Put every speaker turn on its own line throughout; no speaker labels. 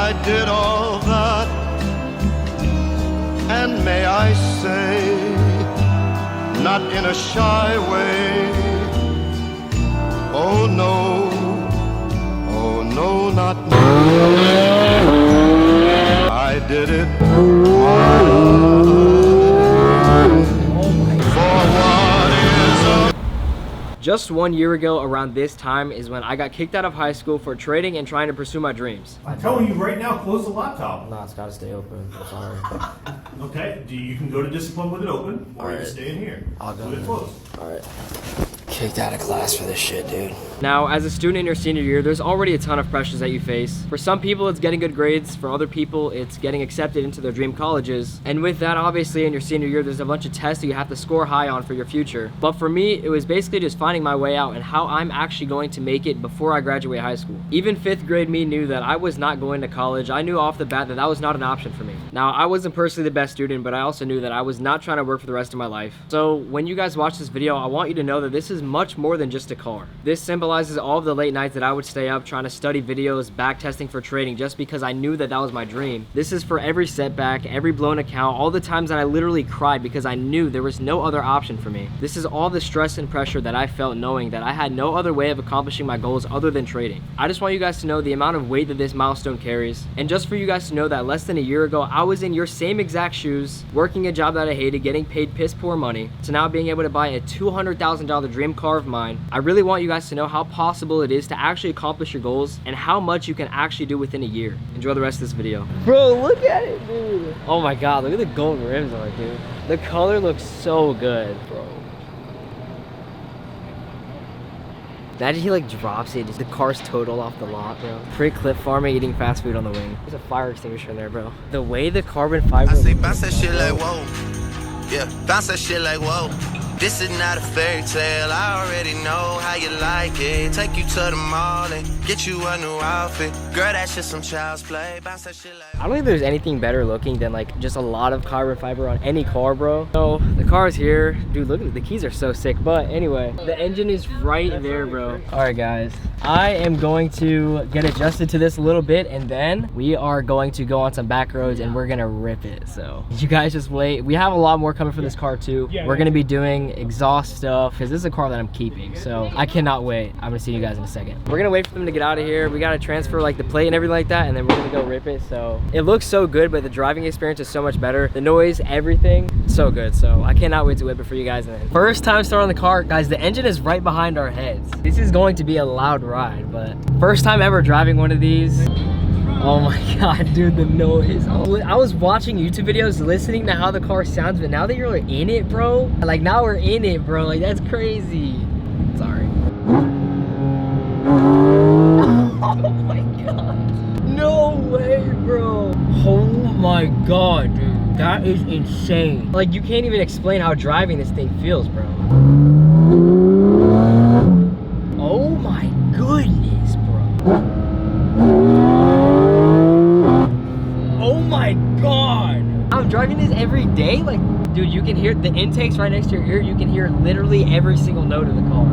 I did all that, and may I say, not in a shy way. Oh no, not me. I did it for what is a...
Just 1 year ago around this time is when I got kicked out of high school for trading and trying to pursue my dreams.
I'm telling you right now, close the laptop.
Nah, it's gotta stay open. I'm sorry.
Okay, you can go to discipline with it open, or you can stay in here.
I'll go
with it closed.
Alright. Kicked out of class for this shit, dude. Now, as a student in your senior year, there's already a ton of pressures that you face. For some people, it's getting good grades. For other people, it's getting accepted into their dream colleges. And with that, obviously, in your senior year, there's a bunch of tests that you have to score high on for your future. But for me, it was basically just finding my way out and how I'm actually going to make it before I graduate high school. Even 5th grade me knew that I was not going to college. I knew off the bat that that was not an option for me. Now, I wasn't personally the best student, but I also knew that I was not trying to work for the rest of my life. So when you guys watch this video, I want you to know that this is much more than just a car. This symbolizes all of the late nights that I would stay up trying to study videos, back testing for trading, just because I knew that that was my dream. This is for every setback, every blown account, all the times that I literally cried because I knew there was no other option for me. This is all the stress and pressure that I felt knowing that I had no other way of accomplishing my goals other than trading. I just want you guys to know the amount of weight that this milestone carries. And just for you guys to know that less than a year ago, I was in your same exact shoes, working a job that I hated, getting paid piss poor money, to now being able to buy a $200,000 dream car of mine. I really want you guys to know how possible it is to actually accomplish your goals and how much you can actually do within a year. Enjoy the rest of this video. Bro, look at it, dude. Oh my God, look at the gold rims on it, dude. The color looks so good, bro. Imagine he like drops it, the car's totaled off the lot, bro. Pre-clip farming, eating fast food on the wing. There's a fire extinguisher in there, bro. The way the carbon fiber...
I say bounce that shit like whoa. Yeah, bounce that shit like whoa. This is not a fairy tale, I already know how you like it. Take you to the mall and get you a new outfit. Girl, that's just some child's play. Bounce that shit like...
I don't think there's anything better looking than like just a lot of carbon fiber on any car, bro. So the car is here. Dude, look at the keys are so sick. But anyway, the engine is right there, bro. All right, guys. I am going to get adjusted to this a little bit, and then we are going to go on some back roads and we're gonna rip it. So you guys just wait. We have a lot more coming for this car too. We're gonna be doing exhaust stuff because this is a car that I'm keeping, so I cannot wait. I'm gonna see you guys in a second. We're gonna wait for them to get out of here. We gotta transfer like the plate and everything like that, and then we're gonna go rip it. So it looks so good, but the driving experience is so much better. The noise, everything, so good. So I cannot wait to whip it for you guys. And then first time starting the car, guys, the engine is right behind our heads. This is going to be a loud ride, but first time ever driving one of these. Oh my God, dude, the noise. I was watching YouTube videos, listening to how the car sounds, but now that you're in it, bro, like now we're in it, bro, like that's crazy. Sorry. Oh my God. No way, bro. Oh my God, dude. That is insane. Like, you can't even explain how driving this thing feels, bro. Oh my goodness, bro. Oh my God. I'm driving this every day. Like, dude, you can hear the intakes right next to your ear. You can hear literally every single note of the car.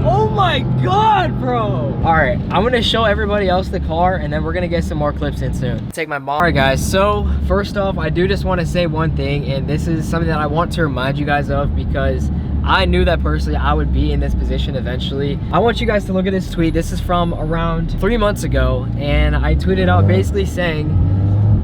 Oh my God, bro. All right, I'm gonna show everybody else the car, and then we're gonna get some more clips in soon. Take my mom. All right, guys, so first off, I do just want to say one thing, and this is something that I want to remind you guys of because I knew that personally I would be in this position eventually. I want you guys to look at this tweet. This is from around 3 months ago, and I tweeted out basically saying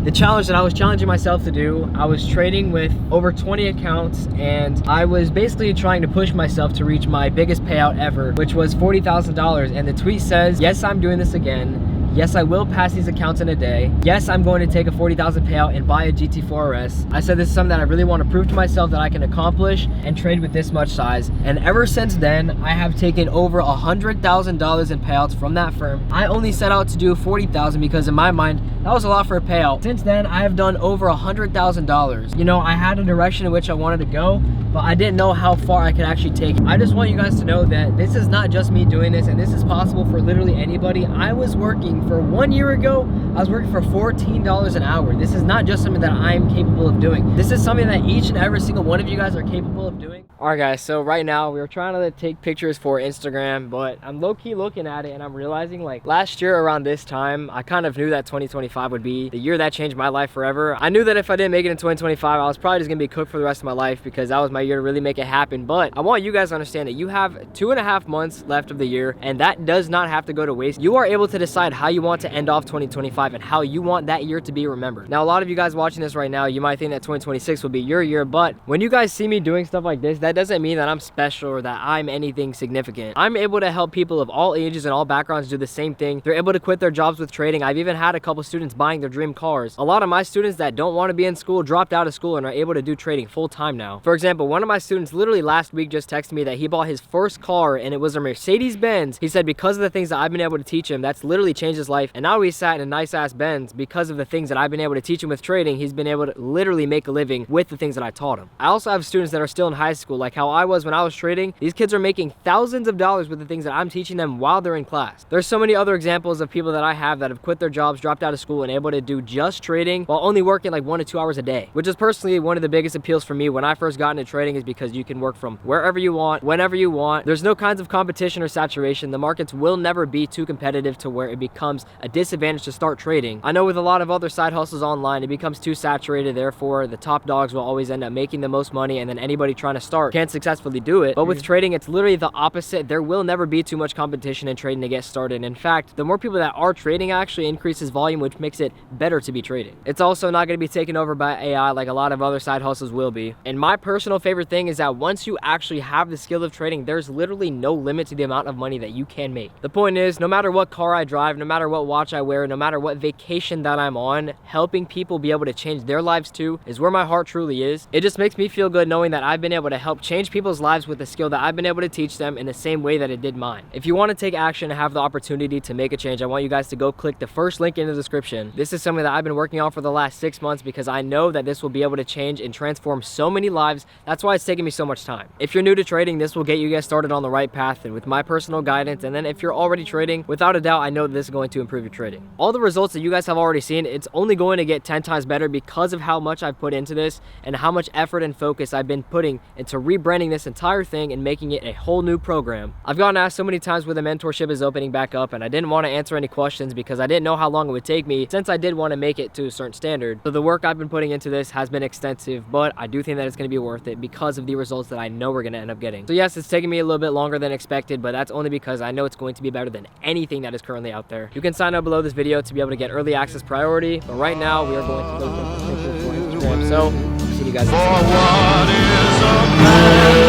the challenge that I was challenging myself to do. I was trading with over 20 accounts, and I was basically trying to push myself to reach my biggest payout ever, which was $40,000. And the tweet says, yes, I'm doing this again. Yes, I will pass these accounts in a day. Yes, I'm going to take a $40,000 payout and buy a GT4RS. I said this is something that I really want to prove to myself that I can accomplish and trade with this much size. And ever since then, I have taken over $100,000 in payouts from that firm. I only set out to do $40,000 because in my mind, that was a lot for a payout. Since then, I have done over $100,000. You know, I had a direction in which I wanted to go, but I didn't know how far I could actually take it. I just want you guys to know that this is not just me doing this, and this is possible for literally anybody. I was working for 1 year ago, I was working for $14 an hour. This is not just something that I'm capable of doing. This is something that each and every single one of you guys are capable of doing. All right, guys, so right now we were trying to take pictures for Instagram, but I'm low-key looking at it and I'm realizing, like, last year around this time, I kind of knew that 2025 would be the year that changed my life forever. I knew that if I didn't make it in 2025, I was probably just gonna be cooked for the rest of my life, because that was my year to really make it happen. But I want you guys to understand that you have 2.5 months left of the year, and that does not have to go to waste. You are able to decide how you want to end off 2025 and how you want that year to be remembered. Now, a lot of you guys watching this right now, you might think that 2026 will be your year, but when you guys see me doing stuff like this, that doesn't mean that I'm special or that I'm anything significant. I'm able to help people of all ages and all backgrounds do the same thing. They're able to quit their jobs with trading. I've even had a couple students buying their dream cars. A lot of my students that don't want to be in school dropped out of school and are able to do trading full time now. For example, one of my students literally last week just texted me that he bought his first car and it was a Mercedes-Benz. He said because of the things that I've been able to teach him, that's literally changed his life. And now he's sat in a nice ass Benz because of the things that I've been able to teach him with trading. He's been able to literally make a living with the things that I taught him. I also have students that are still in high school, like how I was when I was trading. These kids are making thousands of dollars with the things that I'm teaching them while they're in class. There's so many other examples of people that I have that have quit their jobs, dropped out of school, and able to do just trading while only working like 1 to 2 hours a day, which is personally one of the biggest appeals for me when I first got into trading, is because you can work from wherever you want, whenever you want. There's no kinds of competition or saturation. The markets will never be too competitive to where it becomes a disadvantage to start trading. I know with a lot of other side hustles online, it becomes too saturated, therefore the top dogs will always end up making the most money, and then anybody trying to start can't successfully do it. But with trading, it's literally the opposite. There will never be too much competition in trading to get started. In fact, the more people that are trading actually increases volume, which makes it better to be trading. It's also not going to be taken over by AI like a lot of other side hustles will be. And my personal favorite thing is that once you actually have the skill of trading, there's literally no limit to the amount of money that you can make. The point is, no matter what car I drive, no matter what watch I wear, no matter what vacation that I'm on, helping people be able to change their lives too is where my heart truly is. It just makes me feel good knowing that I've been able to help change people's lives with the skill that I've been able to teach them in the same way that it did mine. If you want to take action and have the opportunity to make a change, I want you guys to go click the first link in the description. This is something that I've been working on for the last 6 months because I know that this will be able to change and transform so many lives. That's why it's taking me so much time. If you're new to trading, this will get you guys started on the right path and with my personal guidance. And then if you're already trading, without a doubt, I know that this is going to improve your trading. All the results that you guys have already seen, it's only going to get 10 times better because of how much I've put into this and how much effort and focus I've been putting into rebranding this entire thing and making it a whole new program. I've gotten asked so many times where the mentorship is opening back up, and I didn't want to answer any questions because I didn't know how long it would take me, since I did want to make it to a certain standard. So the work I've been putting into this has been extensive, but I do think that it's going to be worth it because of the results that I know we're going to end up getting. So yes, it's taking me a little bit longer than expected, but that's only because I know it's going to be better than anything that is currently out there. You can sign up below this video to be able to get early access priority, but right now we are going to go for Instagram. So see you guys next time.
What is a man?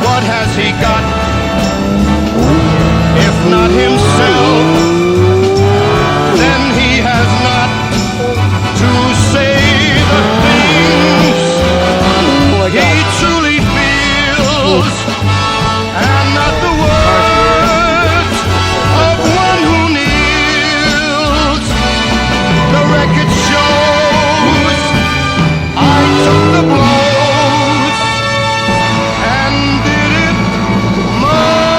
What has he got? If not himself, then he has not to say the things he truly feels, and not the words of one who kneels. The record shows I took the blows and did it more.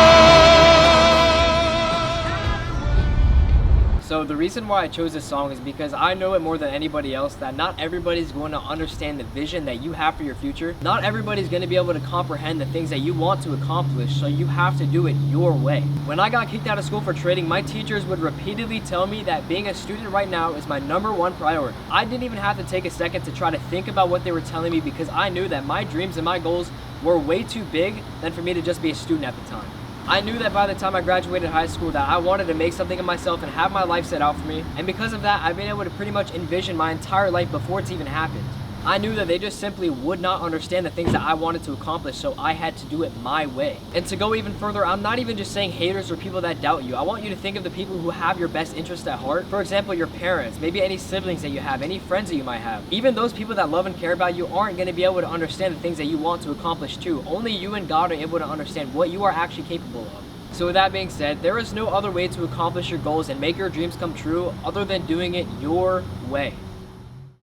So the reason why I chose this song is because I know it more than anybody else that not everybody's going to understand the vision that you have for your future. Not everybody's going to be able to comprehend the things that you want to accomplish, so you have to do it your way. When I got kicked out of school for trading, my teachers would repeatedly tell me that being a student right now is my #1 priority. I didn't even have to take a second to try to think about what they were telling me because I knew that my dreams and my goals were way too big than for me to just be a student at the time. I knew that by the time I graduated high school that I wanted to make something of myself and have my life set out for me, and because of that, I've been able to pretty much envision my entire life before it's even happened. I knew that they just simply would not understand the things that I wanted to accomplish, so I had to do it my way. And to go even further, I'm not even just saying haters or people that doubt you. I want you to think of the people who have your best interest at heart. For example, your parents, maybe any siblings that you have, any friends that you might have. Even those people that love and care about you aren't going to be able to understand the things that you want to accomplish too. Only you and God are able to understand what you are actually capable of. So with that being said, there is no other way to accomplish your goals and make your dreams come true other than doing it your way.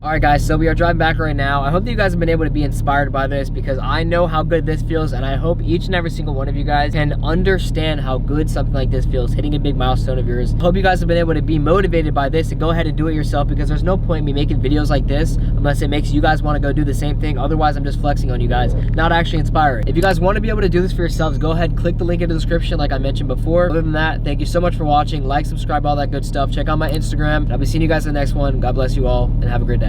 Alright guys, so we are driving back right now. I hope that you guys have been able to be inspired by this because I know how good this feels, and I hope each and every single one of you guys can understand how good something like this feels, hitting a big milestone of yours. I hope you guys have been able to be motivated by this and go ahead and do it yourself, because there's no point in me making videos like this unless it makes you guys want to go do the same thing. Otherwise, I'm just flexing on you guys, not actually inspiring. If you guys want to be able to do this for yourselves, go ahead, click the link in the description like I mentioned before. Other than that, thank you so much for watching. Like, subscribe, all that good stuff. Check out my Instagram. I'll be seeing you guys in the next one. God bless you all, and have a great day.